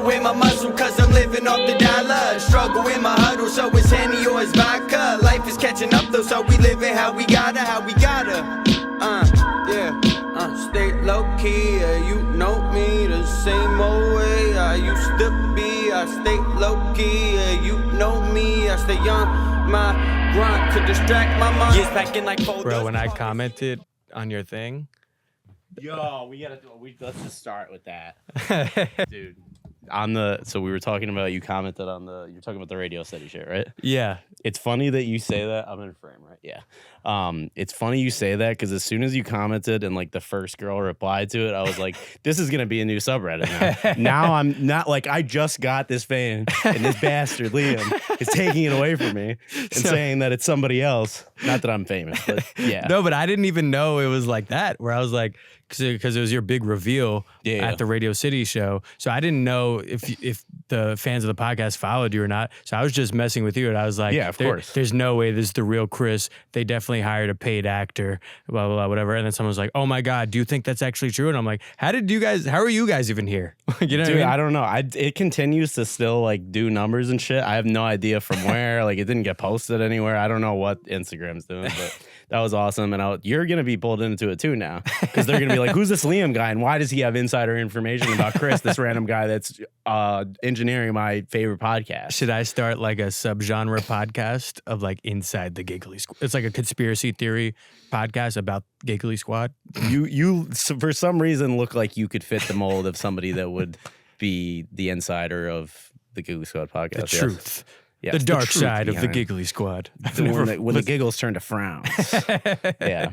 Hustle with my muscle cause I'm living off the dollar. Struggle in my huddle so it's Henny or it's vodka. Life is catching up though so we living how we gotta. Stay low key, you know me the same old way I used to be. I stay low key, you know me. I stay on my grind to distract my mind. Yes, back in like Bro, when I commented on your thing. Yo, let's just start with that. Dude. So we were talking about, you commented on you're talking about the Radio City shit, right? Yeah. It's funny that you say that. I'm in frame, right? Yeah. It's funny you say that because as soon as you commented and like the first girl replied to it, I was like, this is going to be a new subreddit now. Now I'm not like, I just got this fan and this bastard Liam is taking it away from me and saying that it's somebody else. Not that I'm famous, but yeah. No, but I didn't even know it was like that, where I was like, because it was your big reveal at the Radio City show. So I didn't know if the fans of the podcast followed you or not. So I was just messing with you, and I was like, yeah, of course. There's no way this is the real Chris. They definitely hired a paid actor, blah, blah, blah, whatever. And then someone was like, oh my God, do you think that's actually true? And I'm like, how are you guys even here? You know Dude, what I mean? I don't know. It continues to still like do numbers and shit. I have no idea from where. Like it didn't get posted anywhere. I don't know what Instagram's doing, but that was awesome. And you're going to be pulled into it too now because they're going to be like, who's this Liam guy? And why does he have insider information about Chris, this random guy that's engineering my favorite podcast? Should I start like a subgenre podcast of like Inside the Giggly Squad? It's like a conspiracy theory podcast about Giggly Squad. You for some reason look like you could fit the mold of somebody that would be the insider of the Giggly Squad podcast. The truth. Yes, the dark truth side of the behind Giggly Squad. when the giggles turn to frowns. Yeah.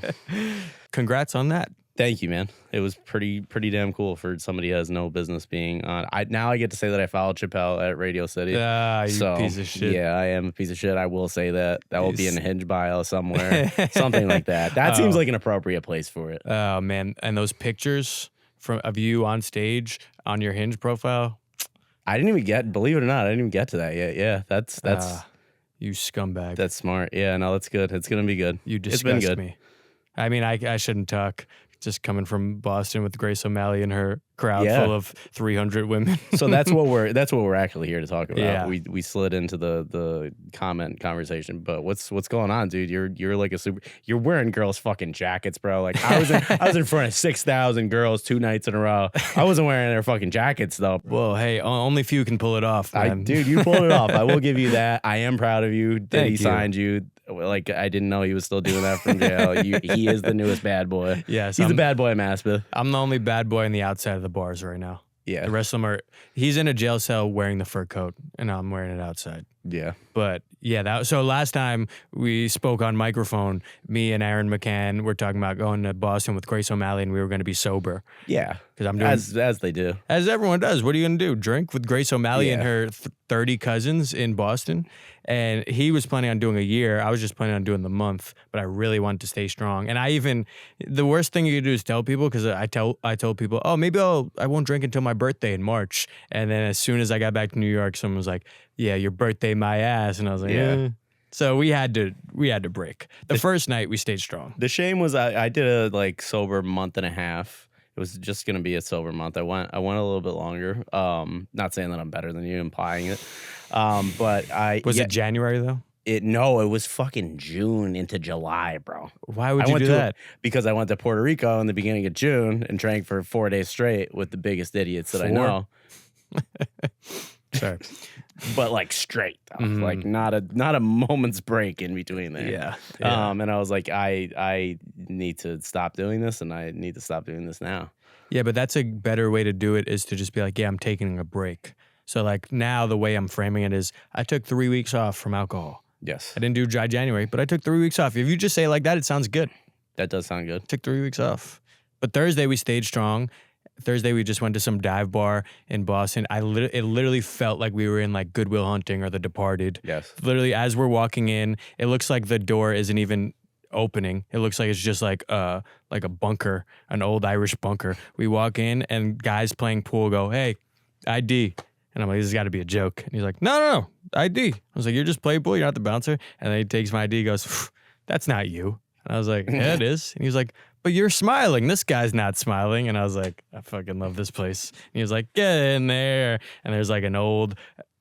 Congrats on that. Thank you, man. It was pretty damn cool for somebody who has no business being on. Now I get to say that I followed Chappelle at Radio City. You piece of shit. Yeah, I am a piece of shit. I will say that. That will be in a Hinge bio somewhere. Something like that. That seems like an appropriate place for it. Oh, man. And those pictures of you on stage on your Hinge profile. I didn't even believe it or not, I didn't even get to that yet. Yeah, that's you scumbag. That's smart. Yeah, no, that's good. It's going to be good. You disgust me. I mean, I shouldn't talk. Just coming from Boston with Grace O'Malley and her crowd full of 300 women. So that's what we're actually here to talk about. Yeah. We slid into the comment conversation, but what's going on, dude? You're like you're wearing girls' fucking jackets, bro. Like I was in front of 6,000 girls 2 nights in a row. I wasn't wearing their fucking jackets though. Well, hey, only few can pull it off, man. Dude, you pulled it off. I will give you that. I am proud of you that Thank he you. signed you. Like I didn't know he was still doing that from jail. He is the newest bad boy. Yes, he's the bad boy, Maspeth. I'm the only bad boy on the outside of the bars right now. Yeah, the rest of them are. He's in a jail cell wearing the fur coat, and I'm wearing it outside. Yeah, but yeah, so last time we spoke on microphone, me and Aaron McCann were talking about going to Boston with Grace O'Malley, and we were going to be sober. Yeah, because I'm doing as they do, as everyone does. What are you going to do? Drink with Grace O'Malley and her 30 cousins in Boston? And he was planning on doing a year. I was just planning on doing the month, but I really wanted to stay strong. And the worst thing you can do is tell people, because I told people, oh, maybe I won't drink until my birthday in March. And then as soon as I got back to New York, someone was like, yeah, your birthday, my ass. And I was like, yeah. So we had to break. The first night we stayed strong. The shame was I did a sober month and a half. It was just gonna be a sober month. I went a little bit longer. Not saying that I'm better than you, implying it. But was it January though? It was fucking June into July, bro. Why would you do that? Because I went to Puerto Rico in the beginning of June and drank for 4 days straight with the biggest idiots that I know. Sorry. But like straight though. Like not a moment's break in between there. Yeah. And I was like, I need to stop doing this, and I need to stop doing this now. Yeah, but that's a better way to do it, is to just be like, yeah, I'm taking a break. So like now the way I'm framing it is I took 3 weeks off from alcohol. Yes. I didn't do dry January, but I took 3 weeks off. If you just say it like that, it sounds good. That does sound good. Took 3 weeks off. But Thursday we stayed strong. Thursday we just went to some dive bar in Boston. It literally felt like we were in like Good Will Hunting or The Departed. Yes. Literally, as we're walking in, it looks like the door isn't even opening. It looks like it's just like a bunker, an old Irish bunker. We walk in and guys playing pool go, hey, ID. And I'm like, this has got to be a joke. And he's like, no, ID. I was like, you're just playing pool, you're not the bouncer. And then he takes my ID, goes, that's not you. And I was like, yeah, it is. And he was like, but you're smiling. This guy's not smiling. And I was like, I fucking love this place. And he was like, get in there. And there's like an old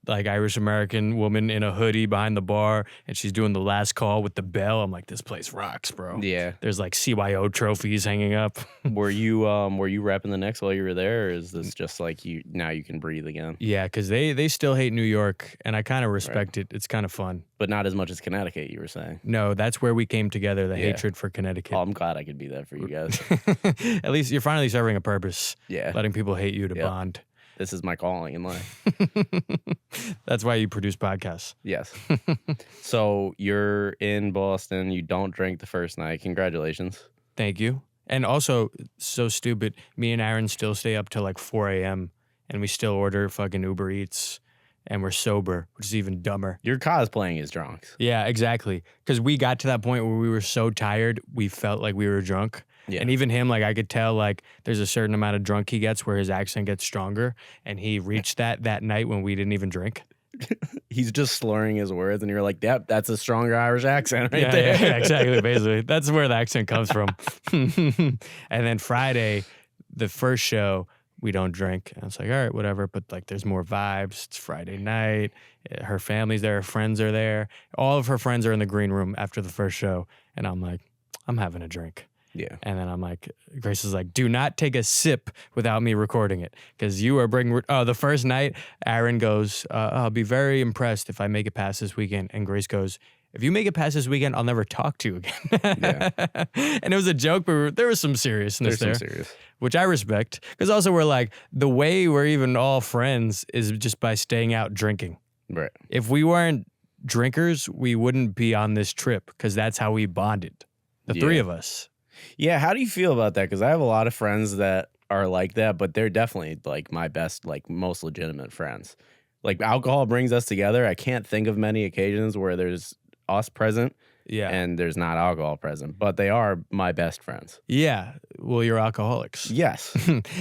like Irish American woman in a hoodie behind the bar, and she's doing the last call with the bell. I'm like, this place rocks, bro. Yeah. There's like CYO trophies hanging up. Were you rapping the Knicks while you were there, or is this just like you can breathe again? Yeah, because they still hate New York, and I kind of respect it. It's kind of fun. But not as much as Connecticut, you were saying. No, that's where we came together, the hatred for Connecticut. Oh, I'm glad I could be that for you guys. At least you're finally serving a purpose. Yeah. Letting people hate you to bond. This is my calling in life. That's why you produce podcasts. Yes. So you're in Boston. You don't drink the first night. Congratulations. Thank you. And also, so stupid, me and Aaron still stay up till like 4 a.m. and we still order fucking Uber Eats and we're sober, which is even dumber. You're cosplaying as drunks. Yeah, exactly. Because we got to that point where we were so tired, we felt like we were drunk. Yeah. And even him, like I could tell, like there's a certain amount of drunk he gets where his accent gets stronger, and he reached that night when we didn't even drink. He's just slurring his words, and you're like, "Yep, that's a stronger Irish accent right there." Yeah, exactly. Basically, that's where the accent comes from. And then Friday, the first show, we don't drink. And it's like, all right, whatever. But like, there's more vibes. It's Friday night. Her family's there. Her friends are there. All of her friends are in the green room after the first show, and I'm like, I'm having a drink. Yeah. And then I'm like, Grace is like, do not take a sip without me recording it. Because you are bringing, the first night, Aaron goes, I'll be very impressed if I make it past this weekend. And Grace goes, if you make it past this weekend, I'll never talk to you again. Yeah. And it was a joke, but there was some seriousness there. Serious. Which I respect. Because also we're like, the way we're even all friends is just by staying out drinking. Right. If we weren't drinkers, we wouldn't be on this trip because that's how we bonded. The three of us. Yeah, how do you feel about that? Because I have a lot of friends that are like that, but they're definitely like my best, like most legitimate friends. Like alcohol brings us together. I can't think of many occasions where there's us present and there's not alcohol present, but they are my best friends. Yeah, well, you're alcoholics. Yes.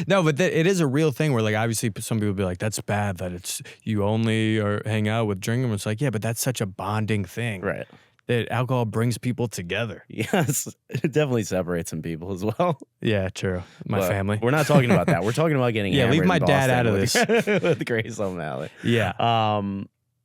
No, but it is a real thing where like obviously some people be like, that's bad that it's you only or hang out with drinking. It's like, yeah, but that's such a bonding thing. Right. That alcohol brings people together. Yes, it definitely separates some people as well. Yeah, true. My family. We're not talking about that. We're talking about getting leave hammered my in dad out of Boston this. with Grace O'Malley. Yeah.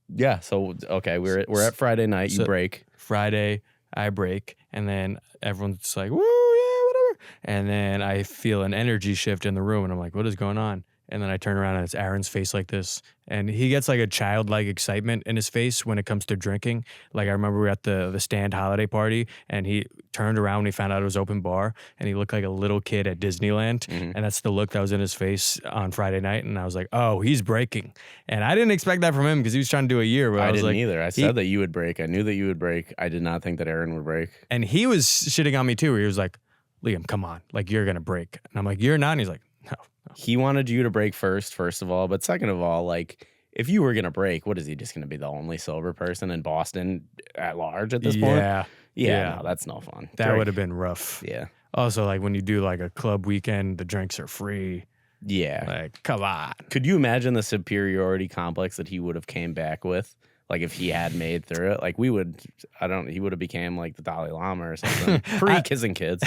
Yeah. So okay, we're at Friday night. You break. Friday, I break, and then everyone's like, "Woo, yeah, whatever." And then I feel an energy shift in the room, and I'm like, "What is going on?" And then I turn around and it's Aaron's face like this. And he gets like a childlike excitement in his face when it comes to drinking. Like I remember we were at the Stand holiday party and he turned around when he found out it was open bar and he looked like a little kid at Disneyland. Mm-hmm. And that's the look that was in his face on Friday night. And I was like, oh, he's breaking. And I didn't expect that from him because he was trying to do a year. But I was didn't like, either. I said that you would break. I knew that you would break. I did not think that Aaron would break. And he was shitting on me too. Where he was like, Liam, come on. Like you're going to break. And I'm like, you're not. And he's like, no. He wanted you to break first of all. But second of all, like, if you were going to break, what is he just going to be the only sober person in Boston at large at this point? Yeah. No, that's no fun. That would have been rough. Yeah. Also, like when you do like a club weekend, the drinks are free. Yeah. Like, come on. Could you imagine the superiority complex that he would have came back with? Like if he had made through it, like he would have became like the Dalai Lama or something. Pre-kissing kids.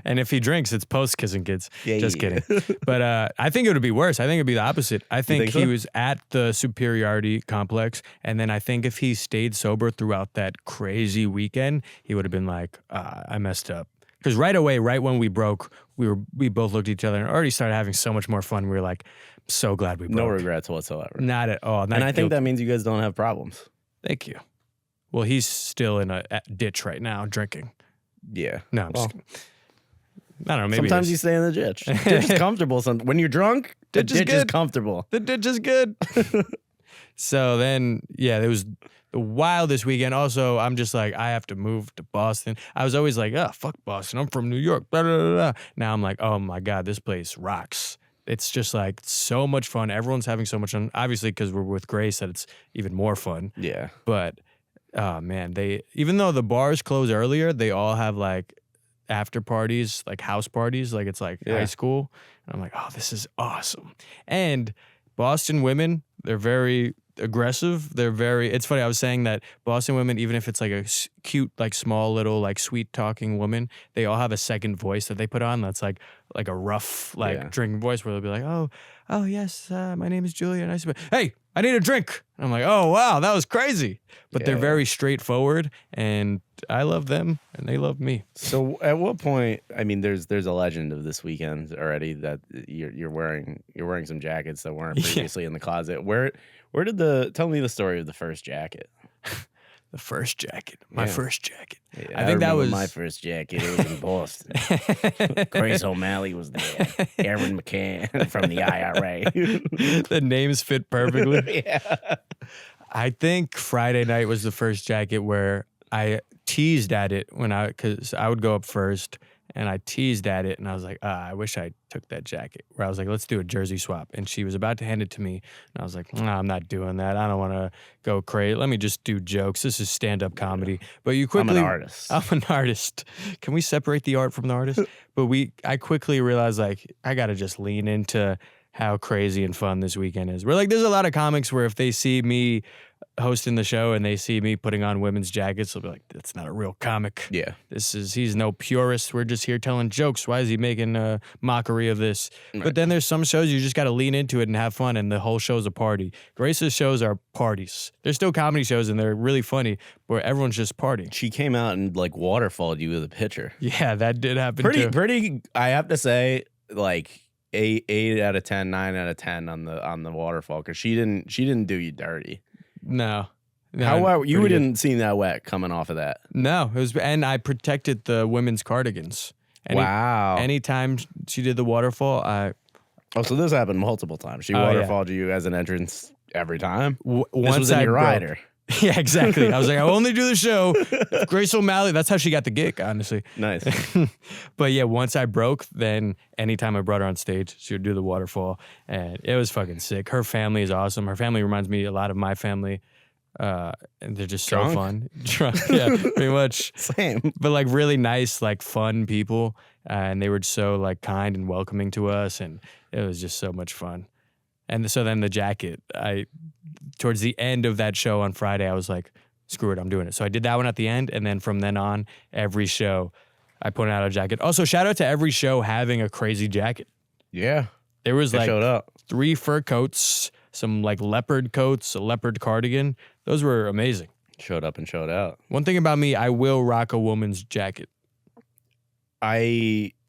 And if he drinks, it's post-kissing kids. Yeah, just kidding. But I think it would be worse. I think it would be the opposite. I think he was at the superiority complex. And then I think if he stayed sober throughout that crazy weekend, he would have been like, I messed up. Because right away, right when we broke, we both looked at each other and already started having so much more fun. We were like, so glad we broke. No regrets whatsoever. Not at all. And I think that means you guys don't have problems. Thank you. Well, he's still in a ditch right now drinking. Yeah. No, I'm just kidding. I don't know. Maybe sometimes you stay in the ditch. Ditch is comfortable. When you're drunk, the ditch is comfortable. The ditch is good. So then, yeah, it was the wildest weekend. Also, I'm just like, I have to move to Boston. I was always like, oh, fuck Boston. I'm from New York. Blah, blah, blah, blah. Now I'm like, oh my God, this place rocks. It's just like so much fun. Everyone's having so much fun. Obviously, because we're with Grace, that it's even more fun. Yeah. But, oh man, even though the bars close earlier, they all have like after parties, like house parties. Like it's like high school. And I'm like, oh, this is awesome. And Boston women, They're very aggressive. It's funny. I was saying that Boston women, even if it's like a cute, like small little, like sweet talking woman, they all have a second voice that they put on. That's like a rough, like drinking voice where they'll be like, oh yes, my name is Julia. And I say, hey, I need a drink. And I'm like, oh wow, that was crazy. But they're very straightforward, and I love them, and they love me. So at what point? I mean, there's a legend of this weekend already that you're wearing some jackets that weren't previously in the closet. Where did tell me the story of the first jacket? The first jacket, my first jacket. Yeah, I think that was my first jacket. It was in Boston. Grace O'Malley was there. Aaron McCann from the IRA. The names fit perfectly. Yeah. I think Friday night was the first jacket where I teased at it because I would go up first. And I teased at it, and I was like, I wish I took that jacket. Where I was like, let's do a jersey swap. And she was about to hand it to me, and I was like, I'm not doing that. I don't want to go crazy. Let me just do jokes. This is stand-up comedy. But you quickly... I'm an artist. I'm an artist. Can we separate the art from the artist? But I quickly realized, like, I got to just lean into how crazy and fun this weekend is. We're like, there's a lot of comics where if they see me hosting the show and they see me putting on women's jackets, they'll be like, that's not a real comic. Yeah. He's no purist. We're just here telling jokes. Why is he making a mockery of this? Right. But then there's some shows you just got to lean into it and have fun, and the whole show's a party. Grace's shows are parties. They're still comedy shows, and they're really funny, but everyone's just partying. She came out and like waterfalled you with a pitcher. Yeah, that did happen too. Pretty, I have to say, like 8 out of 10, 9 out of 10 on the waterfall, because she didn't do you dirty. No. How you didn't seem that wet coming off of that? No, it was, and I protected the women's cardigans. Wow. Anytime she did the waterfall, so this happened multiple times. She waterfalled you as an entrance every time. Once this was in your rider. Yeah, exactly. I was like, I only do the show. Grace O'Malley, that's how she got the gig, honestly. Nice. But yeah, once I broke, then anytime I brought her on stage, she would do the waterfall, and it was fucking sick. Her family is awesome. Her family reminds me a lot of my family. And they're just so fun. Drunk, yeah, pretty much. Same. But like really nice, like fun people. And they were so like kind and welcoming to us, and it was just so much fun. And so then the jacket, towards the end of that show on Friday, I was like, screw it, I'm doing it. So I did that one at the end, and then from then on, every show, I put out a jacket. Also, shout out to every show having a crazy jacket. Yeah. There was like showed up. 3 fur coats, some like leopard coats, a leopard cardigan. Those were amazing. Showed up and showed out. One thing about me, I will rock a woman's jacket.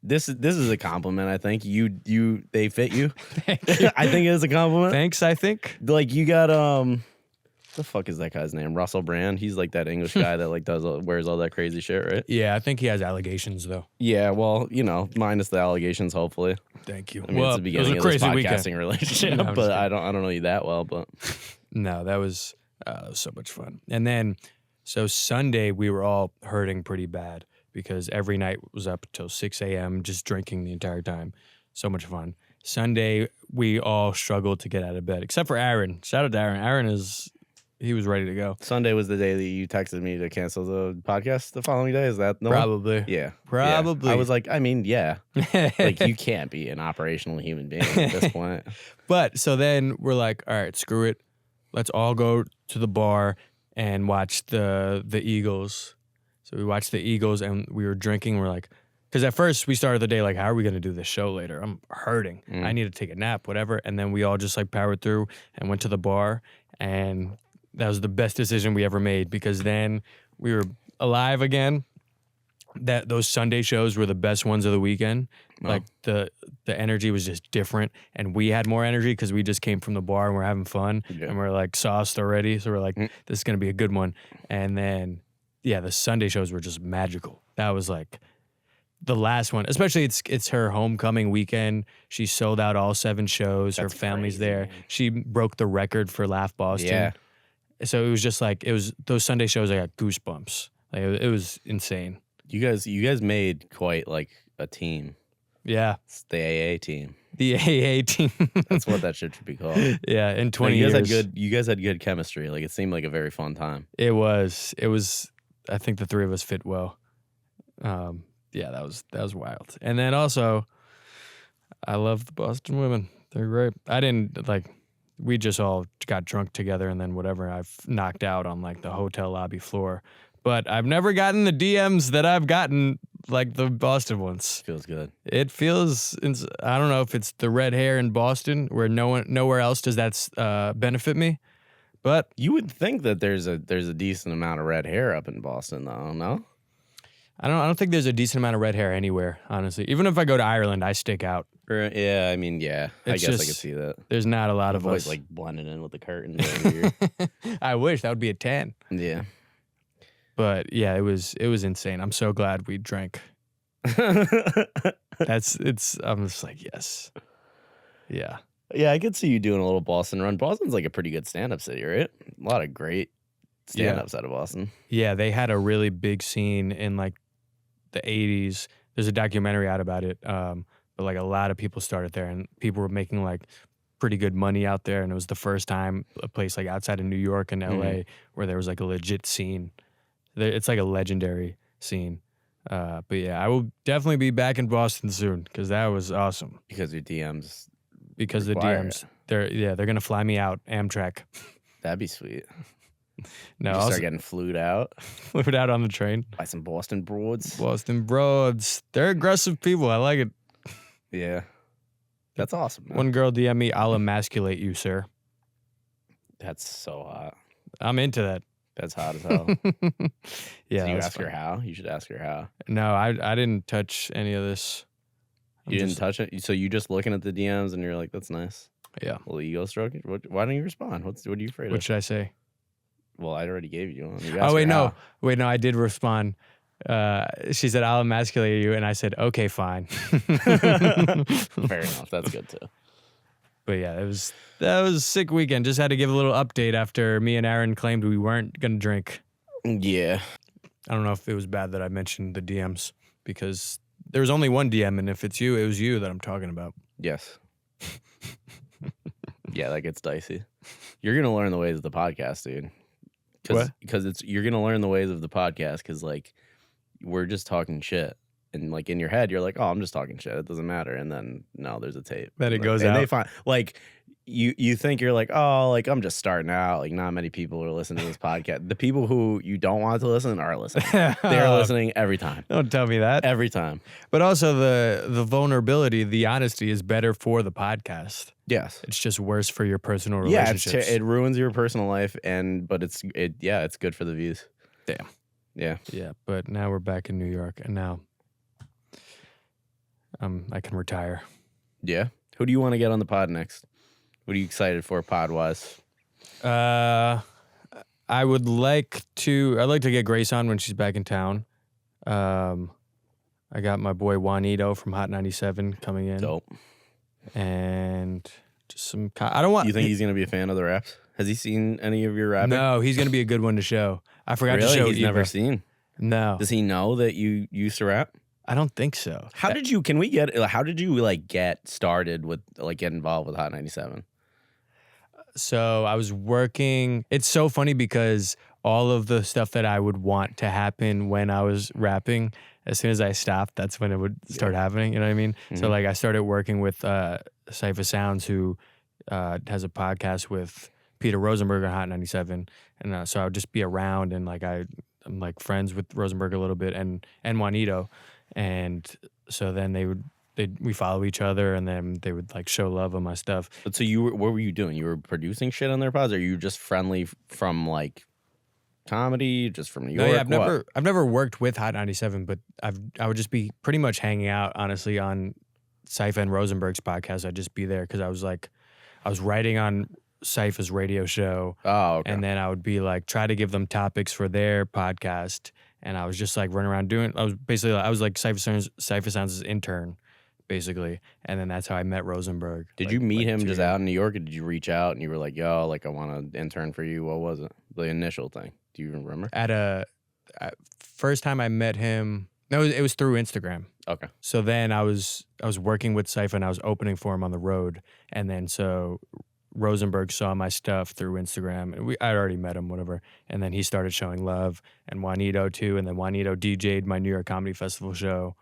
This is a compliment. I think they fit you. I think it is a compliment. Thanks. I think like you got the fuck is that guy's name? Russell Brand. He's like that English guy that like wears all that crazy shit, right? Yeah, I think he has allegations though. Yeah, well, minus the allegations, hopefully. Thank you. I mean, it's the beginning of this podcasting relationship, No, but I don't know you that well, but no, that was so much fun. And then so Sunday we were all hurting pretty bad, because every night was up till 6 a.m. just drinking the entire time. So much fun. Sunday, we all struggled to get out of bed, except for Aaron. Shout out to Aaron. Aaron he was ready to go. Sunday was the day that you texted me to cancel the podcast the following day. Is that the Probably. one? Yeah. Probably. Yeah. I was like, I mean, yeah. Like, you can't be an operational human being at this point. But so then we're like, all right, screw it. Let's all go to the bar and watch the Eagles. So we watched the Eagles, and we were drinking. We're like, because at first we started the day like, how are we going to do this show later? I'm hurting. I need to take a nap, whatever. And then we all just like powered through and went to the bar, and that was the best decision we ever made, because then we were alive again. Those Sunday shows were the best ones of the weekend. Oh. Like the energy was just different, and we had more energy because we just came from the bar and we're having fun, and we're like sauced already. So we're like, this is going to be a good one. And then, yeah, the Sunday shows were just magical. That was like the last one, especially it's her homecoming weekend. She sold out all 7 shows. That's her family's crazy, there. Man. She broke the record for Laugh Boston. Yeah. So it was just like, those Sunday shows, I got goosebumps. Like it was insane. You guys made quite like a team. Yeah. It's the AA team. The AA team. That's what that shit should be called. Yeah, in 20 years. You guys had good chemistry. Like, it seemed like a very fun time. It was, I think the 3 of us fit well. Yeah, that was wild. And then also, I love the Boston women. They're great. I didn't we just all got drunk together and then whatever. I've knocked out on like the hotel lobby floor. But I've never gotten the DMs that I've gotten like the Boston ones. Feels good. It feels, I don't know if it's the red hair in Boston where nowhere else does that benefit me. But you would think that there's a decent amount of red hair up in Boston, though. No, I don't think there's a decent amount of red hair anywhere. Honestly, even if I go to Ireland, I stick out. Yeah, I mean, yeah, I It's guess I just- could see that. There's not a lot of Always us. like blending in with the curtains. Over here. I wish that would be a 10. Yeah. But yeah, it was insane. I'm so glad we drank. I'm just like, yes. Yeah. Yeah, I could see you doing a little Boston run. Boston's like a pretty good stand-up city, right? A lot of great stand-ups out of Boston. Yeah, they had a really big scene in like the 80s. There's a documentary out about it. But like a lot of people started there and people were making like pretty good money out there. And it was the first time a place like outside of New York and LA where there was like a legit scene. It's like a legendary scene. But yeah, I will definitely be back in Boston soon because that was awesome. Because your DMs. Because the require DMs, it. they're gonna fly me out Amtrak. That'd be sweet. No, You I'll start getting flued out flip it out on the train. by some Boston broads. Boston Broads, they're aggressive people. I like it. Yeah. That's awesome, man. One girl DM me, "I'll emasculate you, sir." That's so hot. I'm into that. That's hot as hell. Yeah. Did you that's ask her fun. how? You should ask her how. No, I didn't touch any of this. You didn't touch it? So you just looking at the DMs and you're like, that's nice. Yeah. Little ego stroke. Why don't you respond? What are you afraid What of? should I say? Well, I already gave you one. You Oh asked wait, her no, I did respond. She said, "I'll emasculate you," and I said, "Okay, fine." how. Fair enough. That's good too. But yeah, that was a sick weekend. Just had to give a little update after me and Aaron claimed we weren't gonna drink. Yeah. I don't know if it was bad that I mentioned the DMs because there was only one DM, and if it's you, it was you that I'm talking about. Yes. Yeah, that gets dicey. You're gonna learn the ways of the podcast, dude. What? Because you're gonna learn the ways of the podcast because like we're just talking shit. And like in your head, you're like, "Oh, I'm just talking shit. It doesn't matter." And then no, there's a tape. Then it Like, goes and out. They find like you think you're like, "Oh, like I'm just starting out. Like not many people are listening to this podcast." The people who you don't want to listen are listening. They're listening every time. Don't tell me that. Every time. But also the vulnerability, the honesty is better for the podcast. Yes. It's just worse for your personal Yeah, relationships. it ruins your personal life, but it's good for the views. Damn. Yeah. Yeah, but now we're back in New York, and now I can retire. Yeah. Who do you want to get on the pod next? What are you excited for pod wise? I'd like to get Grace on when she's back in town. I got my boy Juanito from Hot 97 coming in. Dope. And just some. I don't want. You think he's gonna be a fan of the raps? Has he seen any of your rapping? No, he's gonna be a good one to show. I forgot Really? to show. He's Eva. never seen. No, Does he know that you used to rap? I don't think so. How did you like get started with like get involved with Hot 97? So I was working. It's so funny because all of the stuff that I would want to happen when I was rapping, as soon as I stopped, that's when it would start happening. You know what I mean? So like I started working with Cypher Sounds, who has a podcast with Peter Rosenberg on Hot 97, and so I would just be around and like I'm like friends with Rosenberg a little bit and Juanito, and so then we follow each other, and then they would like show love on my stuff. But so what were you doing? You were producing shit on their pods, or are you just friendly from like comedy, just from New York? No, yeah, I've never worked with Hot 97, but I would just be pretty much hanging out honestly on Cypher and Rosenberg's podcast. I'd just be there because I was writing on Cypher's radio show. Oh, okay. And then I would be like, try to give them topics for their podcast. And I was just like running around I was like Cypher Sounds' intern, basically. And then that's how I met Rosenberg. Did like- you meet like him 2 just years. out in New York, or did you reach out and you were like, yo, like I want to intern for you? What was it? The initial thing. Do you remember? First time I met him, no, it was through Instagram. Okay. So then I was working with Cypher and I was opening for him on the road. And then so Rosenberg saw my stuff through Instagram, and I'd already met him, whatever. And then he started showing love, and Juanito too. And then Juanito DJ'd my New York Comedy Festival show.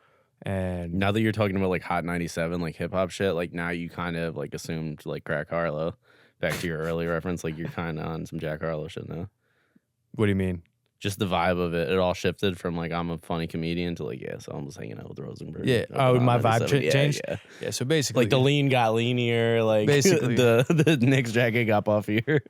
And Now that you're talking about like Hot 97, like hip hop shit, like now you kind of like assumed like Crack Harlow Back to your early reference, like you're kind of on some Jack Harlow shit now. What do you mean? Just the vibe of it. It all shifted from like I'm a funny comedian to like, yeah, so I'm just hanging out with Rosenberg. Yeah. Oh, my vibe changed? Yeah. Yeah, so basically. Like the lean got leanier, like Basically. the Knicks jacket got puffier.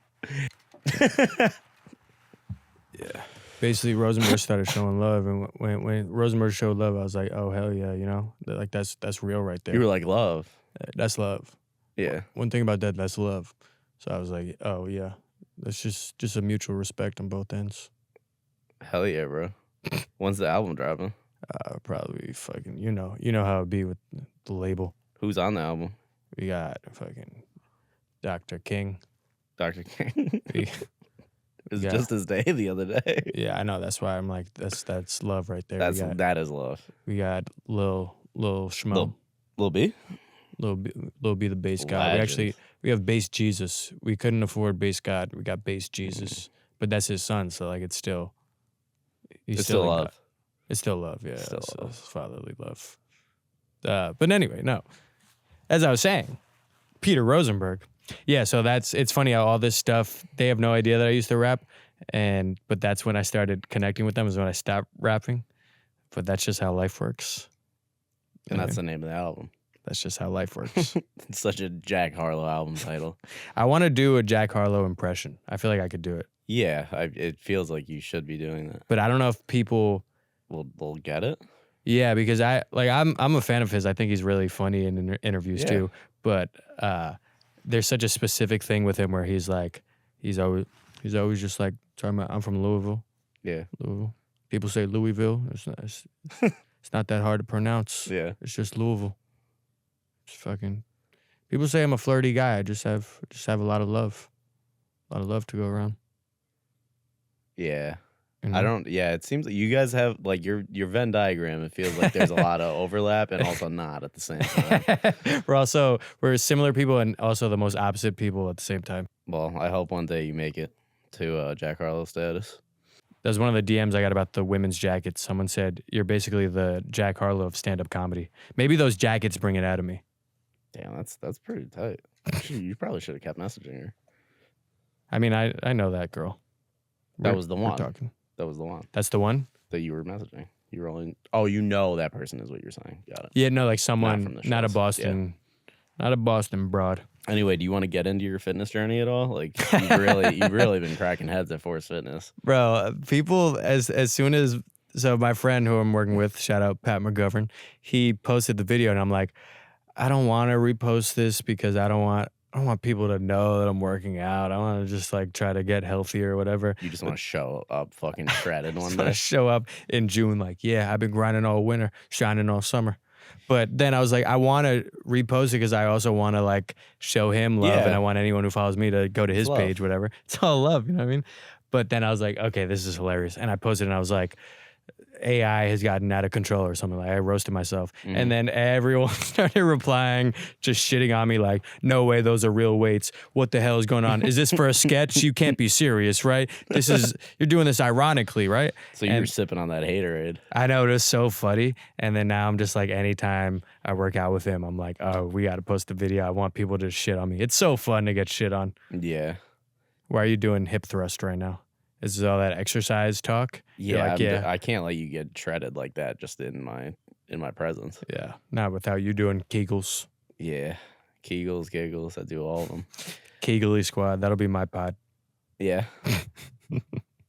Yeah. Basically, Rosenberg started showing love, and when Rosenberg showed love, I was like, oh hell yeah, you know, like that's real right there. You were like, love. That's love. Yeah. One thing about that's love. So I was like, oh yeah, that's just a mutual respect on both ends. Hell yeah, bro. When's the album dropping? Probably fucking, you know how it be with the label. Who's on the album? We got fucking Dr. King. Dr. King. We, It was just his day the other day. yeah, I know. That's why I'm like, that's love right there. That is love. We got Lil Schmo. Lil B? Lil B the bass god. We have bass Jesus. We couldn't afford bass god. We got bass Jesus. But that's his son, so like it's still It's still like, love. It's still love, yeah. Still It's love. fatherly love. But anyway, no. As I was saying, Peter Rosenberg. Yeah, so it's funny how all this stuff, they have no idea that I used to rap, but that's when I started connecting with them, is when I stopped rapping. But that's just how life works. And that's the name of the album. That's just how life works. It's such a Jack Harlow album title. I want to do a Jack Harlow impression. I feel like I could do it. Yeah, it feels like you should be doing that. But I don't know if people will get it. Yeah, because I'm a fan of his. I think he's really funny in interviews too. But there's such a specific thing with him where he's always just like talking about, I'm from Louisville. Yeah. Louisville. People say Louisville. It's not that hard to pronounce. Yeah. It's just Louisville. It's fucking. People say I'm a flirty guy. I just have a lot of love. A lot of love to go around. Yeah. You know? I don't. Yeah, it seems like you guys have like your Venn diagram. It feels like there's a lot of overlap and also not at the same time. we're similar people and also the most opposite people at the same time. Well, I hope one day you make it to Jack Harlow status. That was one of the DMs I got about the women's jackets. Someone said, you're basically the Jack Harlow of stand-up comedy. Maybe those jackets bring it out of me. Damn, that's pretty tight. You probably should have kept messaging her. I mean, I know that girl. That was the one. Talking. That was the one. That's the one? That you were messaging. You were only. Oh, you know that person is what you're saying. Got it. Yeah, no, like someone, not a Boston broad. Anyway, do you want to get into your fitness journey at all? Like you've really been cracking heads at Force Fitness. Bro, people as soon as my friend who I'm working with, shout out Pat McGovern, he posted the video and I'm like, I don't want to repost this because I don't want people to know that I'm working out. I want to just like try to get healthier or whatever. You just want to show up fucking shredded one day. Show up in June like, yeah, I've been grinding all winter, shining all summer. But then I was like, I want to repost it because I also want to like show him love, and I want anyone who follows me to go to his page, whatever. It's all love, you know what I mean? But then I was like, okay, this is hilarious. And I posted and I was like, AI has gotten out of control or something. Like I roasted myself. And then everyone started replying, just shitting on me like, no way, those are real weights. What the hell is going on? Is this for a sketch? You can't be serious, right? You're doing this ironically, right? So you were sipping on that haterade. I know, it was so funny. And then now I'm just like, anytime I work out with him, I'm like, oh, we got to post a video. I want people to shit on me. It's so fun to get shit on. Yeah. Why are you doing hip thrust right now? Is this all that exercise talk? Yeah, like, I can't let you get shredded like that just in my presence. Yeah, not without you doing Kegels. Yeah, Kegels, giggles. I do all of them. Kegely squad. That'll be my pod. Yeah.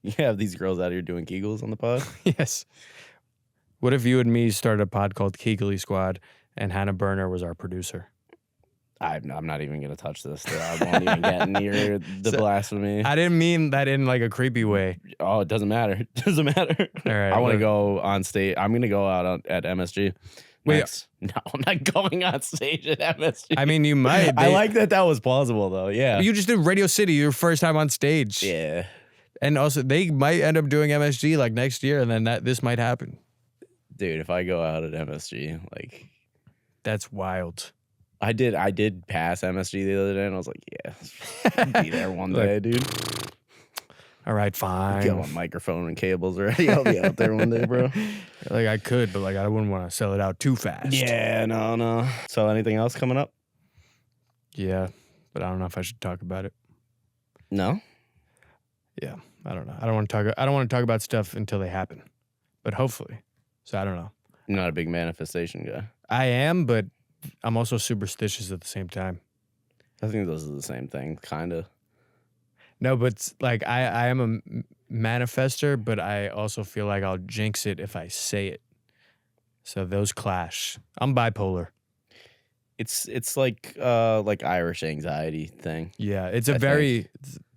You have these girls out here doing Kegels on the pod? Yes. What if you and me started a pod called Kegely Squad and Hannah Berner was our producer? I'm not even going to touch this. I won't even get near the blasphemy. I didn't mean that in like a creepy way. Oh, it doesn't matter. It doesn't matter. All right. I want to go on stage. I'm going to go out at MSG. Wait. Next. No, I'm not going on stage at MSG. I mean, you might. I like that was plausible, though. Yeah. You just did Radio City, your first time on stage. Yeah. And also, they might end up doing MSG like next year, and then this might happen. Dude, if I go out at MSG, like. That's wild. I did pass MSG the other day, and I was like, yeah, I'll be there one day, dude. All right, fine. Get my microphone and cables ready. I'll be out there one day, bro. Like, I could, but like I wouldn't want to sell it out too fast. Yeah, no. So anything else coming up? Yeah. but I don't know if I should talk about it. No? Yeah, I don't know. I don't want to talk about stuff until they happen, but hopefully. So I don't know. I'm not a big manifestation guy. I am, but I'm also superstitious at the same time. I think those are the same thing, kind of. No, but it's like I am a manifester, but I also feel like I'll jinx it if I say it. So those clash. I'm bipolar. It's like Irish anxiety thing. Yeah, it's it's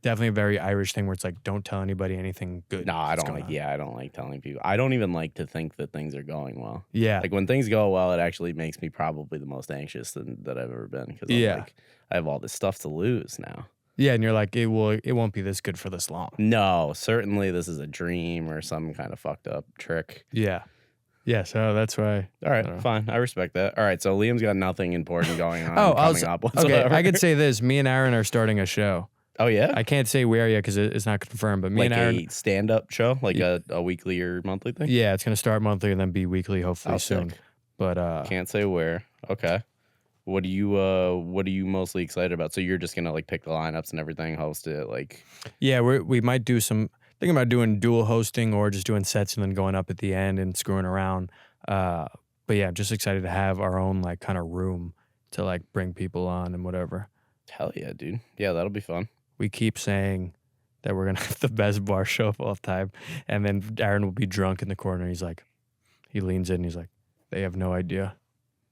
definitely a very Irish thing where it's like, don't tell anybody anything good. No, I don't like. Yeah, I don't like telling people. I don't even like to think that things are going well. Yeah, like when things go well, it actually makes me probably the most anxious that I've ever been because like, I have all this stuff to lose now. Yeah, and you're like, it won't be this good for this long. No, certainly this is a dream or some kind of fucked up trick. Yeah. Yeah, so that's why. All right, fine. I respect that. All right, so Liam's got nothing important going on coming up Okay, whatsoever. I could say this. Me and Aaron are starting a show. Oh, yeah? I can't say where yet because it's not confirmed, but me like and Aaron. a stand-up show? Like a weekly or monthly thing? Yeah, it's going to start monthly and then be weekly hopefully soon. Sick. But can't say where. Okay. What are you mostly excited about? So you're just going to like pick the lineups and everything, host it like. Yeah, we might do some thinking about doing dual hosting or just doing sets and then going up at the end and screwing around. But yeah, I'm just excited to have our own like kind of room to like bring people on and whatever. Hell yeah, dude. Yeah, that'll be fun. We keep saying that we're gonna have the best bar show of all time, and then Aaron will be drunk in the corner. He leans in and he's like, they have no idea.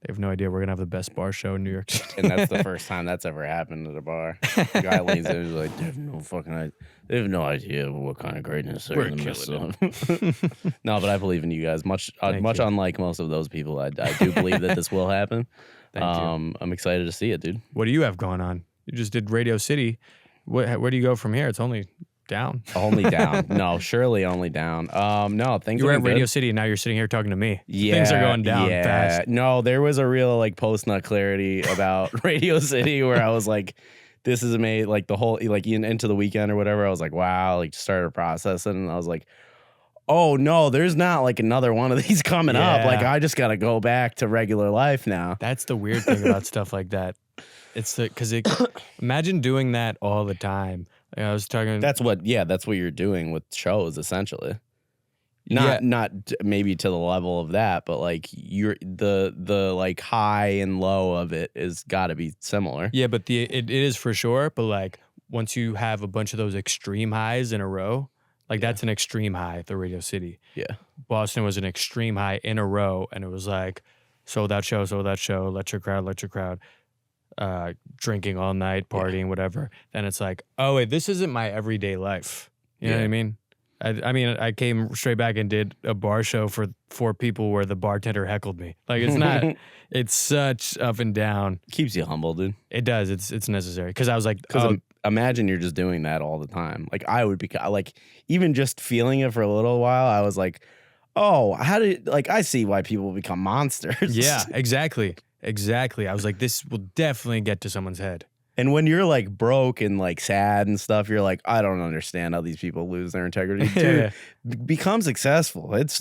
They have no idea we're gonna have the best bar show in New York City. And that's the first time that's ever happened at a bar. The guy leans in and he's like, they have no idea what kind of greatness they're in the midst of. No, but I believe in you guys. Much unlike most of those people, I do believe that this will happen. Thank you. I'm excited to see it, dude. What do you have going on? You just did Radio City. Where do you go from here? It's only down. Only down. No, surely only down. No, things you were are at good. Radio City and now you're sitting here talking to me. Yeah, things are going down fast. No, there was a real like post nut clarity about Radio City where I was like, this is amazing. Like the whole like into the weekend or whatever. I was like, wow. Like started processing, and I was like, oh no, there's not like another one of these coming up. Like I just got to go back to regular life now. That's the weird thing about stuff like that. It's because imagine doing that all the time. Like I was talking. That's what you're doing with shows essentially. Not maybe to the level of that, but like you're the like high and low of it is got to be similar. Yeah, but it is for sure. But like once you have a bunch of those extreme highs in a row, like that's an extreme high at the Radio City. Yeah, Boston was an extreme high in a row, and it was like sold out show, let your crowd. Drinking all night, partying, whatever. Then it's like, oh wait, this isn't my everyday life. You know what I mean? I mean, I came straight back and did a bar show for 4 people where the bartender heckled me. Like it's not. It's such up and down. Keeps you humble, dude. It does. It's necessary because I was like, imagine you're just doing that all the time. Like I would be like, even just feeling it for a little while, I was like, oh, I see why people become monsters. Yeah, exactly. I was like, this will definitely get to someone's head. And when you're like broke and like sad and stuff, you're like, I don't understand how these people lose their integrity. Dude, become successful. It's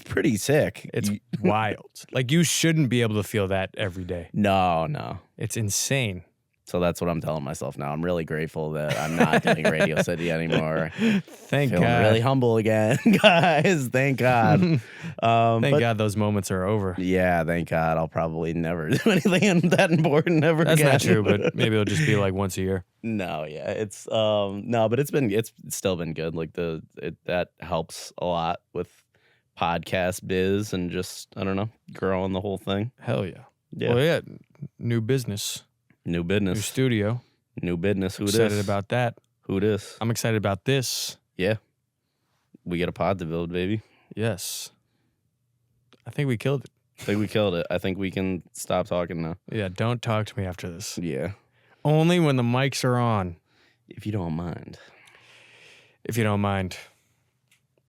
pretty sick. It's wild. Like you shouldn't be able to feel that every day. No. It's insane. So that's what I'm telling myself now. I'm really grateful that I'm not doing Radio City anymore. Thank God. Really humble again, guys. Thank God. Thank God those moments are over. Yeah, thank God. I'll probably never do anything that important ever again. That's not true, but maybe it'll just be like once a year. No, yeah, it's no, but it's still been good. Like that helps a lot with podcast biz and just I don't know, growing the whole thing. Hell yeah. Well, yeah, new business. New business. New studio. New business. Who excited about that. Who this? I'm excited about this. Yeah. We got a pod to build, baby. Yes. I think we killed it. I think we can stop talking now. Yeah, don't talk to me after this. Yeah. Only when the mics are on. If you don't mind. If you don't mind.